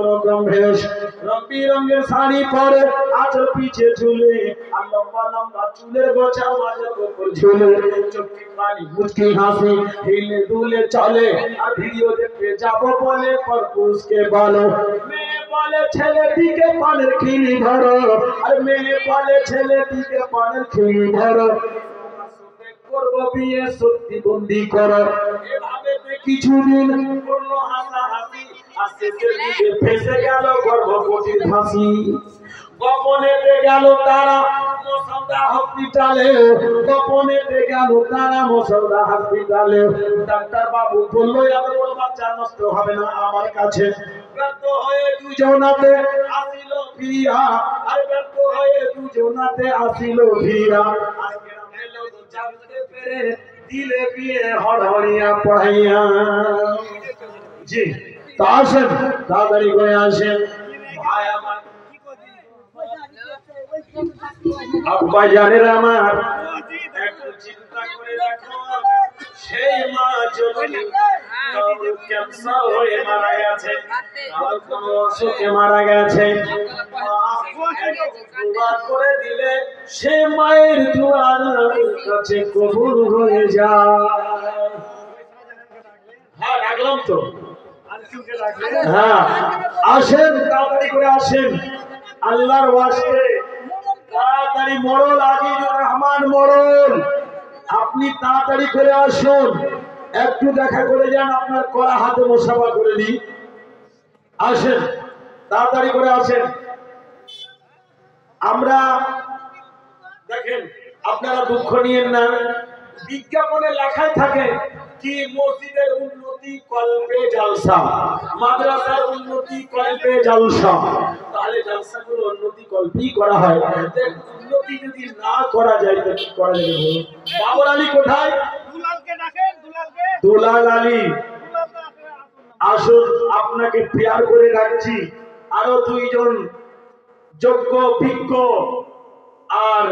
রকম বেশ, রঙি রঙের শাড়ি পরে, আঁচল পিছে ঝুলে, আর লম্বা লম্বা চুলের গোছা মাঝে উপর ঝুলে, চোখে পানি মুচকি হাসি, হিলে দুলে চলে, আর ভিডিও দেখতে যাবো বলে পরপুরুষকে বলো। মেয়ে বলে ছেলেটিকে পানের খিলি ধরো, আর মেয়ে বলে ছেলেটিকে পানের খিলি ধরো, করবো বিয়ে সত্যি বন্দি করো। এভাবে কিছুদিন করলো হাসাহাসি, আর শেষের দিকে ফেসে গেল গর্ভবতীর ফাঁসি। গোপনেতে গেল তারা মসৌদা হসপিটালে, গোপনেতে গেল তারা মসৌদা হসপিটালে। ডাক্তার বাবু বললো এত বড় বাচ্চা নষ্ট হবে না আমার কাছে। ব্যর্থ হয়ে দুজনাতে আসিল ফিরিয়া, আর ব্যর্থ হয়ে দুজনাতে আসিল ফিরিয়া। জানতে পেরে দিলে বিয়ে হড়হড়িয়া পড়াইয়া। জি, তা আসেন, তাড়াতাড়ি করে আসেন ভাই আমার, আব্বা জানেন আমার। একটু চিন্তা করে দেখো, সেই মা যদি ক্যান্সার হয়ে মারা গেছে, আর কোন অসুখে মারা গেছে, দোয়া করে দিলে সে মায়ের দোয়ার কাছে কবুল হয়ে যায়। হ্যাঁ, রাখলাম তো। হ্যাঁ, আসেন, তাড়াতাড়ি করে আসেন আল্লাহর ওয়াস্তে। তাড়াতাড়ি মরল আজিজুর রহমান মরল, আপনি তাড়াতাড়ি করে আসুন, একটু দেখা করে যান, আপনার কড়া হাতে মোসাফা করে দিই। আসেন, তাড়াতাড়ি করে আসেন। আমরা দেখেন, আপনারা দুঃখ নিয়েন না, বিজ্ঞাপনে লেখাই থাকে কি মসজিদের উন্নতি কল্পে জালসা, মাদ্রাসার উন্নতি কল্পে জালসা। তাহলে জালসাগুলো উন্নতি কল্পেই করা হয়, উন্নতি যদি না করা যায় তো কি করা যাবে? বাবর আলী কোথায়? দুলাল আলী, আসুন, আপনাকে পেয়ার করে রাখছি। আরো দুইজন যোগ্য বিজ্ঞ আর